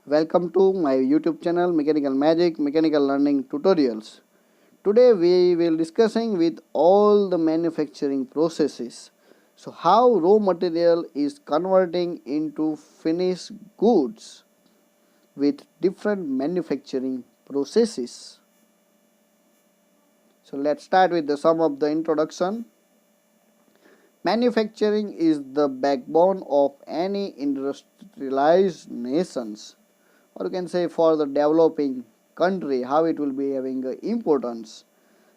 Welcome to my YouTube channel Mechanical Magic Mechanical Learning Tutorials. Today we will discussing with all the manufacturing processes. So how raw material is converting into finished goods with different manufacturing processes. So let's start with the sum of the introduction. Manufacturing is the backbone of any industrialized nations, or you can say for the developing country, how it will be having importance.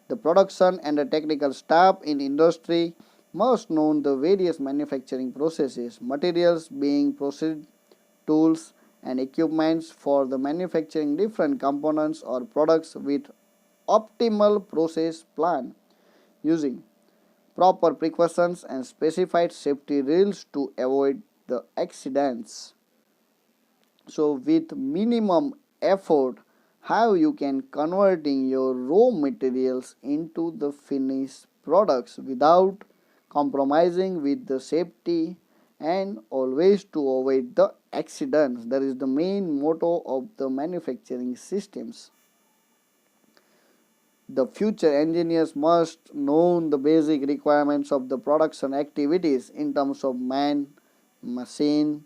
The production and the technical staff in industry must know the various manufacturing processes, materials being processed, tools and equipments for the manufacturing different components or products with optimal process plan using proper precautions and specified safety rules to avoid the accidents. So with minimum effort, how you can converting your raw materials into the finished products without compromising with the safety and always to avoid the accidents. That is the main motto of the manufacturing systems. The future engineers must know the basic requirements of the production activities in terms of man, machine,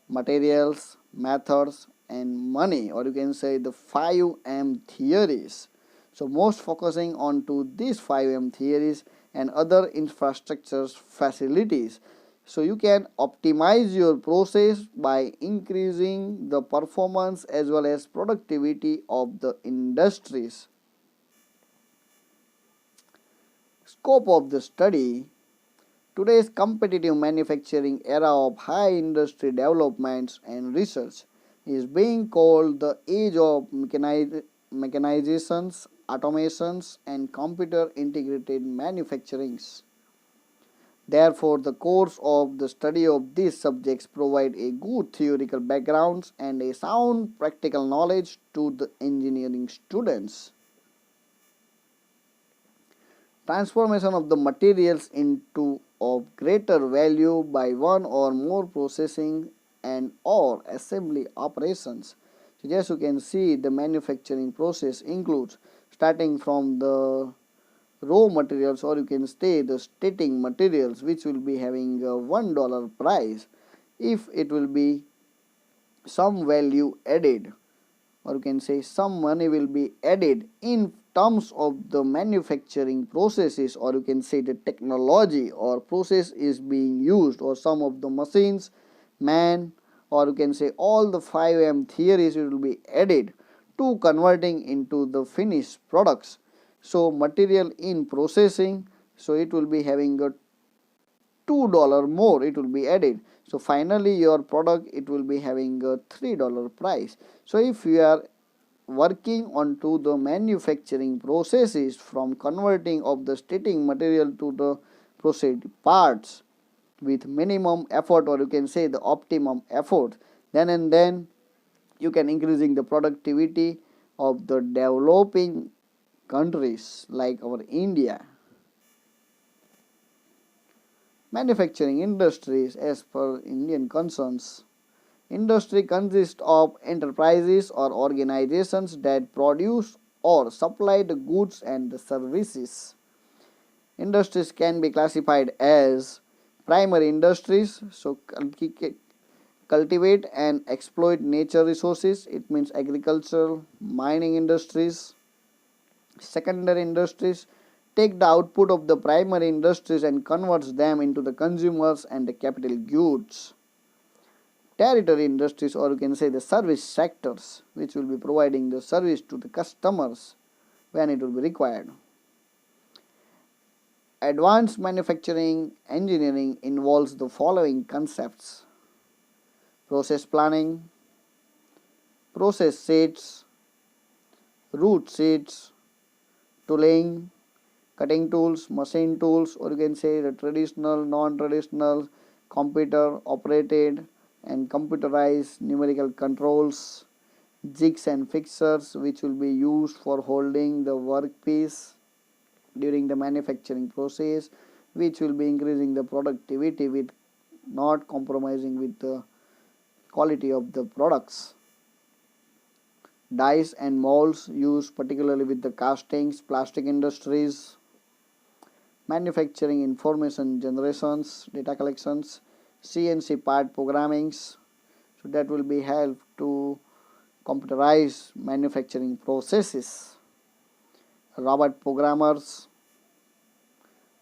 materials, methods and money, or you can say the 5M theories. So most focusing on to these 5M theories and other infrastructures facilities. So you can optimize your process by increasing the performance as well as productivity of the industries. Scope of the study. Today's competitive manufacturing era of high industry developments and research is being called the age of mechanizations, automations and computer integrated manufacturings. Therefore, the course of the study of these subjects provide a good theoretical backgrounds and a sound practical knowledge to the engineering students. Transformation of the materials into of greater value by one or more processing and or assembly operations. So just you can see the manufacturing process includes starting from the raw materials, or you can say the starting materials, which will be having a $1 price. If it will be some value added, or you can say some money will be added in terms of the manufacturing processes, or you can say the technology or process is being used, or some of the machines, man, or you can say all the 5M theories will be added to converting into the finished products. So material in processing, so it will be having a $2 more, it will be added. So finally your product, it will be having a $3 price. So if you are working onto the manufacturing processes from converting of the starting material to the processed parts with minimum effort, or you can say the optimum effort, then and then you can increasing the productivity of the developing countries like our India. Manufacturing industries as per Indian concerns. Industry consists of enterprises or organizations that produce or supply the goods and the services. Industries can be classified as primary industries, so cultivate and exploit nature resources, it means agricultural, mining industries. Secondary industries take the output of the primary industries and converts them into the consumers and the capital goods. Territory industries, or you can say the service sectors, which will be providing the service to the customers when it will be required. Advanced manufacturing engineering involves the following concepts: process planning, process sheets, root sheets, tooling, cutting tools, machine tools, or you can say the traditional, non-traditional, computer operated and computerized numerical controls, jigs and fixtures, which will be used for holding the workpiece during the manufacturing process, which will be increasing the productivity with not compromising with the quality of the products. Dies and molds used particularly with the castings, plastic industries, manufacturing information generations, data collections, CNC part programmings. So that will be help to computerize manufacturing processes. Robot programmers,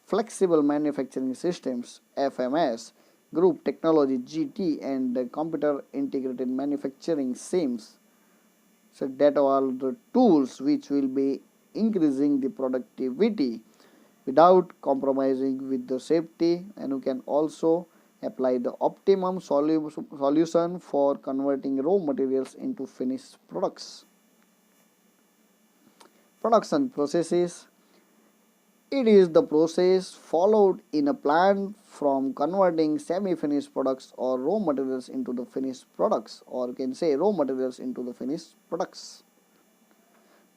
flexible manufacturing systems, FMS, group technology GT, and computer integrated manufacturing SIMS. So that are the tools which will be increasing the productivity without compromising with the safety, and you can also apply the optimum solution for converting raw materials into finished products. Production processes. It is the process followed in a plant from converting semi-finished products or raw materials into the finished products, or you can say raw materials into the finished products.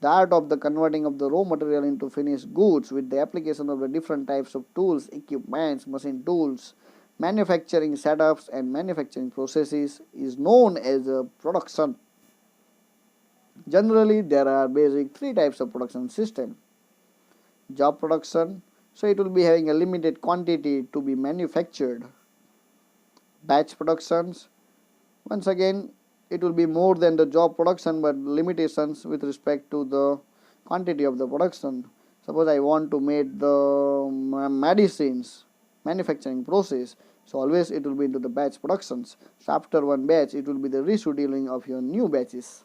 The art of the converting of the raw material into finished goods with the application of the different types of tools, equipments, machine tools, manufacturing setups and manufacturing processes is known as a production. Generally, there are basic three types of production system. Job production, so it will be having a limited quantity to be manufactured. Batch productions, once again it will be more than the job production but limitations with respect to the quantity of the production. Suppose I want to make the medicines manufacturing process, so always it will be into the batch productions. So after one batch it will be the rescheduling of your new batches.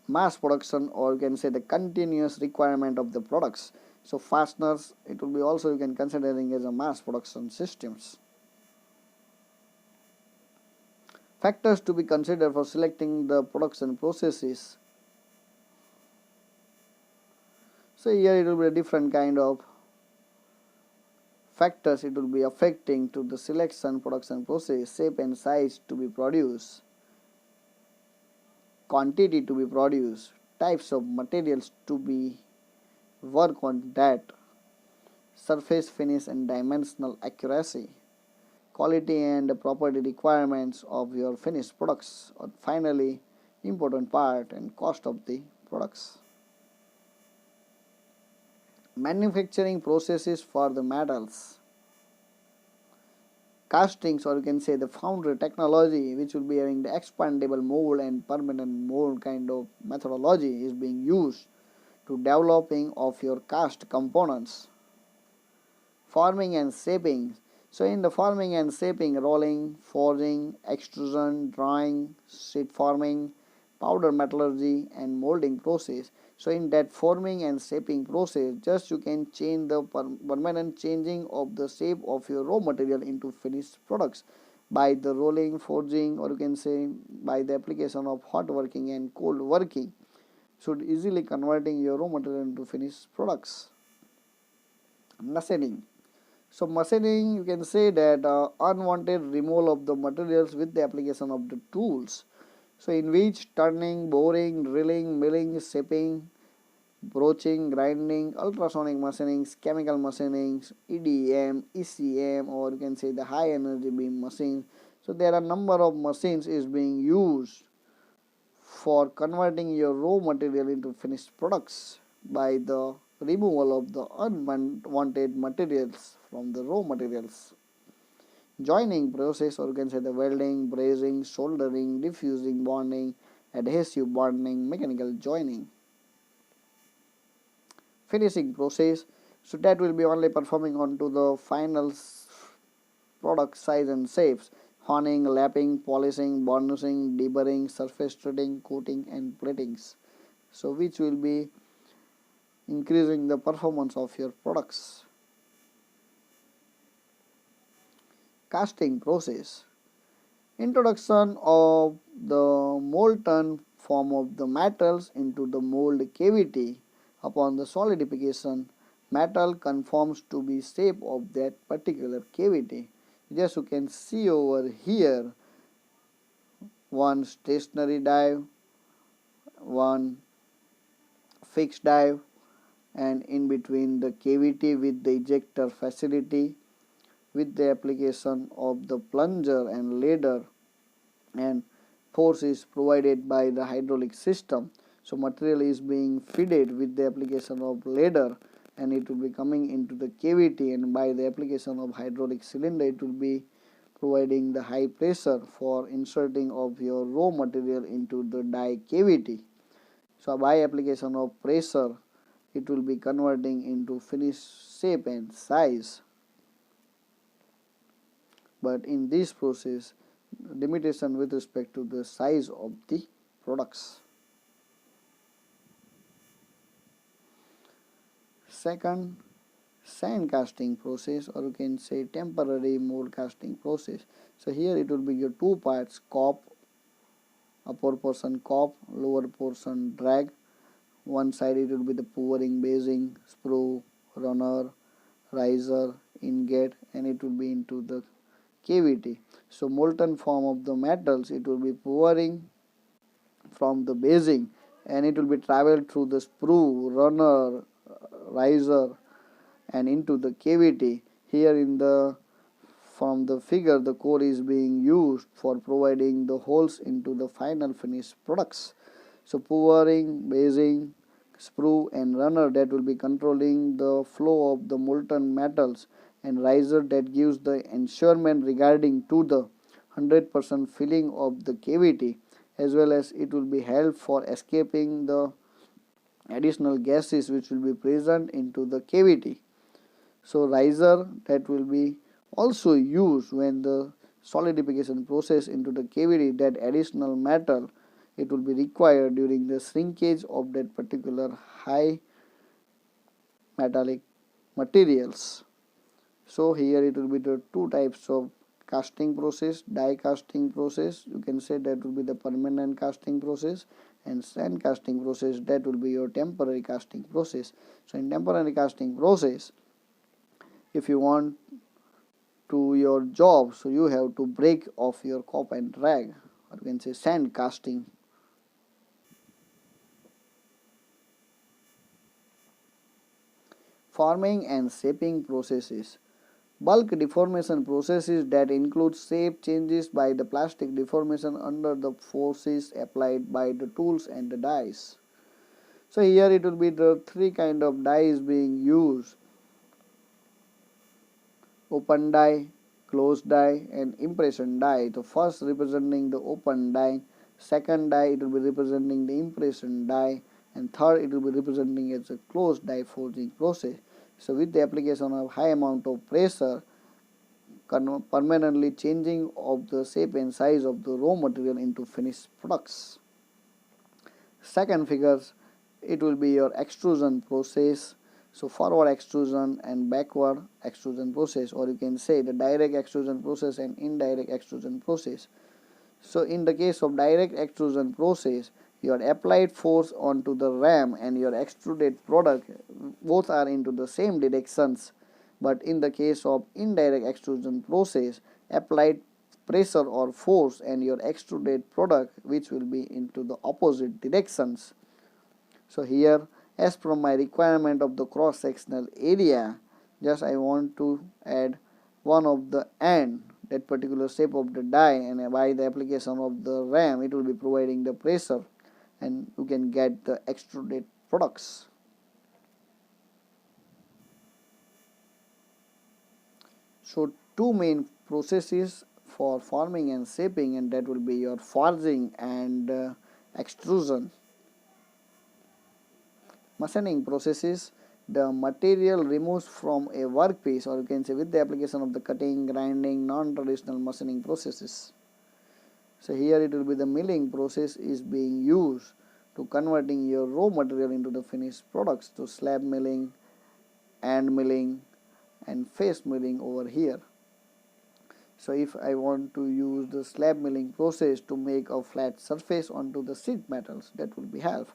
Mass production, or you can say the continuous requirement of the products. So fasteners, it will be also you can considering as a mass production systems. Factors to be considered for selecting the production processes. So here it will be a different kind of factors it will be affecting to the selection production process. Shape and size to be produced, quantity to be produced, types of materials to be work on that, surface finish and dimensional accuracy, quality and property requirements of your finished products, or finally important part and cost of the products. Manufacturing processes for the metals. Castings, or you can say the foundry technology, which will be having the expandable mold and permanent mold kind of methodology is being used to developing of your cast components. Forming and shaping. So in the forming and shaping, rolling, forging, extrusion, drawing, sheet forming, powder metallurgy and molding process. So in that forming and shaping process, just you can change the permanent changing of the shape of your raw material into finished products by the rolling, forging, or you can say by the application of hot working and cold working. Should easily converting your raw material into finished products. Machining. So machining, you can say that unwanted removal of the materials with the application of the tools. So in which turning, boring, drilling, milling, shaping, broaching, grinding, ultrasonic machining, chemical machining, EDM, ECM, or you can say the high energy beam machine. So there are number of machines is being used for converting your raw material into finished products by the removal of the unwanted materials from the raw materials. Joining process, or you can say the welding, brazing, soldering, diffusing, bonding, adhesive bonding, mechanical joining. Finishing process, so that will be only performing onto the final product size and shapes. Honing, lapping, polishing, burnishing, deburring, surface treating, coating and platings. So which will be increasing the performance of your products. Casting process. Introduction of the molten form of the metals into the mold cavity. Upon the solidification, metal conforms to be shape of that particular cavity. Just you can see over here one stationary dive, one fixed dive, and in between the cavity with the ejector facility with the application of the plunger and ladder, and force is provided by the hydraulic system. So material is being fitted with the application of ladder, and it will be coming into the cavity, and by the application of hydraulic cylinder it will be providing the high pressure for inserting of your raw material into the die cavity. So by application of pressure it will be converting into finished shape and size. But in this process, limitation with respect to the size of the products. Second, sand casting process, or you can say temporary mold casting process. So here it will be your two parts: cop, upper portion cop, lower portion drag. One side it will be the pouring, basing, sprue, runner, riser, ingate, and it will be into the cavity. So molten form of the metals, it will be pouring from the basing, and it will be traveled through the sprue, runner, riser, and into the cavity. Here in the from the figure, the core is being used for providing the holes into the final finished products. So pouring, basing, sprue and runner, that will be controlling the flow of the molten metals, and riser that gives the ensurement regarding to the 100% filling of the cavity, as well as it will be help for escaping the additional gases which will be present into the cavity. So riser that will be also used when the solidification process into the cavity, that additional metal it will be required during the shrinkage of that particular high metallic materials. So here it will be the two types of casting process: die casting process, you can say that will be the permanent casting process, and sand casting process, that will be your temporary casting process. So in temporary casting process, if you want to your job, so you have to break off your cop and drag, or you can say sand casting. Forming and shaping processes. Bulk deformation processes that include shape changes by the plastic deformation under the forces applied by the tools and the dies. So here it will be the three kind of dies being used: open die, closed die, and impression die. The first representing the open die, second die it will be representing the impression die, and third it will be representing as a closed die forging process. So with the application of high amount of pressure, permanently changing of the shape and size of the raw material into finished products. Second figures, it will be your extrusion process. So forward extrusion and backward extrusion process, or you can say the direct extrusion process and indirect extrusion process. So in the case of direct extrusion process, your applied force onto the ram and your extruded product both are into the same directions. But in the case of indirect extrusion process, applied pressure or force and your extruded product which will be into the opposite directions. So here, as per my requirement of the cross sectional area, just I want to add one of the end, that particular shape of the die, and by the application of the ram it will be providing the pressure, and you can get the extruded products. So two main processes for forming and shaping, and that will be your forging and extrusion. Machining processes, the material removes from a workpiece, or you can say with the application of the cutting, grinding, non-traditional machining processes. So here it will be the milling process is being used to converting your raw material into the finished products, to slab milling, end milling, and face milling over here. So if I want to use the slab milling process to make a flat surface onto the sheet metals, that will be help.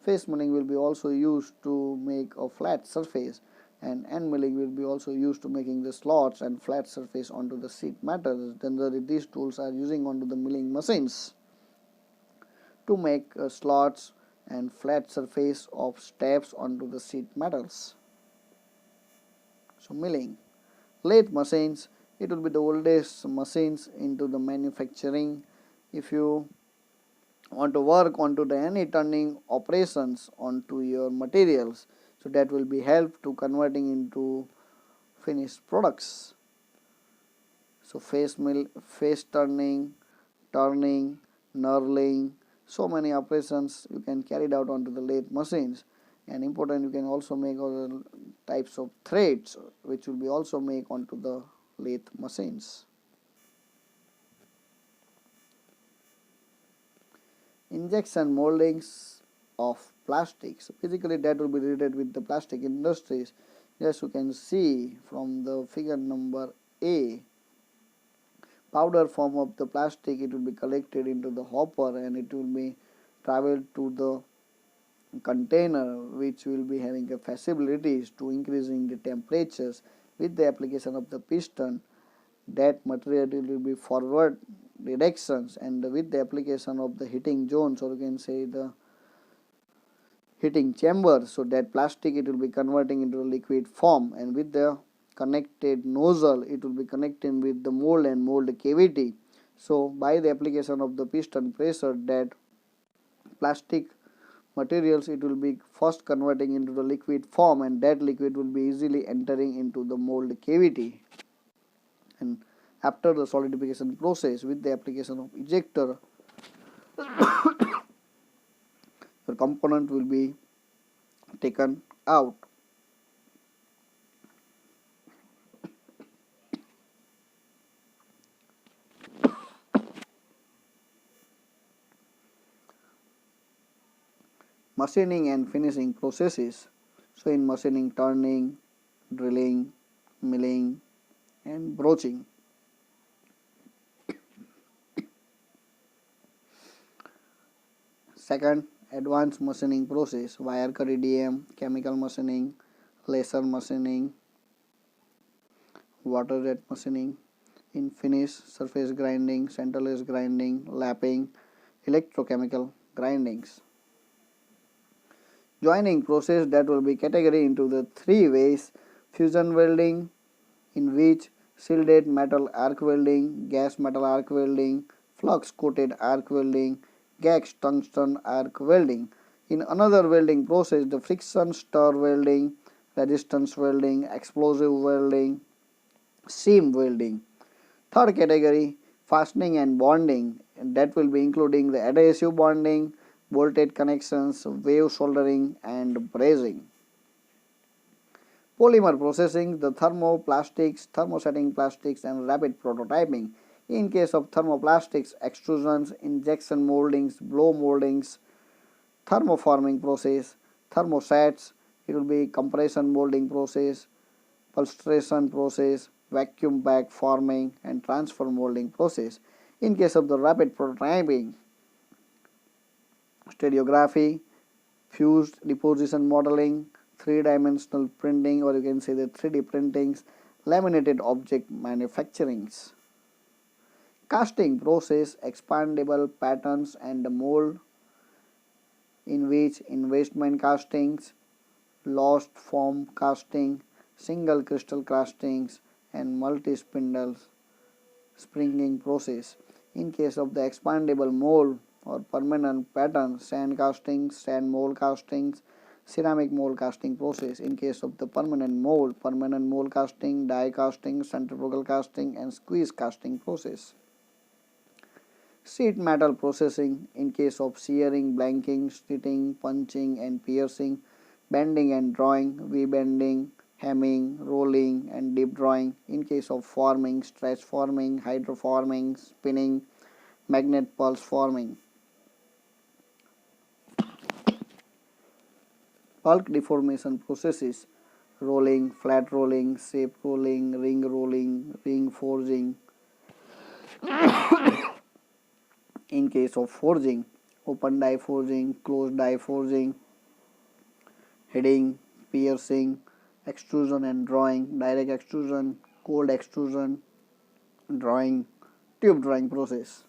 Face milling will be also used to make a flat surface, and end milling will be also used to making the slots and flat surface onto the sheet metals. Generally these tools are using onto the milling machines to make slots and flat surface of steps onto the sheet metals. So milling. Lathe machines, it will be the oldest machines into the manufacturing. If you want to work onto the any turning operations onto your materials, so that will be help to converting into finished products. So face turning, knurling, so many operations you can carry it out onto the lathe machines. And important, you can also make other types of threads which will be also make onto the lathe machines. Injection moldings of plastics. Basically that will be related with the plastic industries. Yes, you can see from the figure number A, powder form of the plastic, it will be collected into the hopper and it will be traveled to the container, which will be having the facilities to increasing the temperatures. With the application of the piston, that material will be forward directions, and with the application of the heating zones, or you can say the heating chamber, so that plastic it will be converting into a liquid form, and with the connected nozzle it will be connecting with the mold and mold cavity. So by the application of the piston pressure, that plastic materials it will be first converting into the liquid form, and that liquid will be easily entering into the mold cavity. And after the solidification process, with the application of ejector, the component will be taken out. Machining and finishing processes. So in machining, turning, drilling, milling and broaching. Second, advanced machining process, wire cut EDM, chemical machining, laser machining, water jet machining. In finish, surface grinding, centerless grinding, lapping, electrochemical grindings. Joining process, that will be category into the three ways: fusion welding, in which shielded metal arc welding, gas metal arc welding, flux coated arc welding, gas tungsten arc welding. In another welding process, the friction stir welding, resistance welding, explosive welding, seam welding. Third category, fastening and bonding, and that will be including the adhesive bonding, bolted connections, wave soldering and brazing. Polymer processing, the thermoplastics, thermosetting plastics and rapid prototyping. In case of thermoplastics, extrusions, injection moldings, blow moldings, thermoforming process, thermosets, it will be compression molding process, pulstration process, vacuum bag forming and transfer molding process. In case of the rapid prototyping, stereography, fused deposition modeling, three-dimensional printing, or you can say the 3D printings, laminated object manufacturings. Casting process, expandable patterns and mold, in which investment castings, lost form casting, single crystal castings and multi-spindle springing process. In case of the expandable mold or permanent pattern, sand castings, sand mold castings, ceramic mold casting process. In case of the permanent mold casting, die casting, centrifugal casting and squeeze casting process. Sheet metal processing, in case of shearing, blanking, slitting, punching and piercing, bending and drawing, V-bending, hemming, rolling and deep drawing. In case of forming, stretch forming, hydroforming, spinning, magnet pulse forming. Bulk deformation processes, rolling, flat rolling, shape rolling, ring forging. In case of forging, open die forging, closed die forging, heading, piercing, extrusion and drawing, direct extrusion, cold extrusion, drawing, tube drawing process.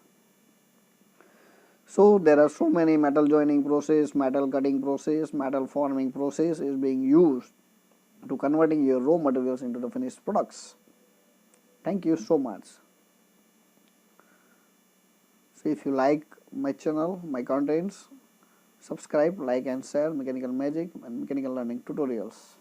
So there are so many metal joining process, metal cutting process, metal forming process is being used to converting your raw materials into the finished products. Thank you so much. So if you like my channel, my contents, subscribe, like and share Mechanical Magic and Mechanical Learning Tutorials.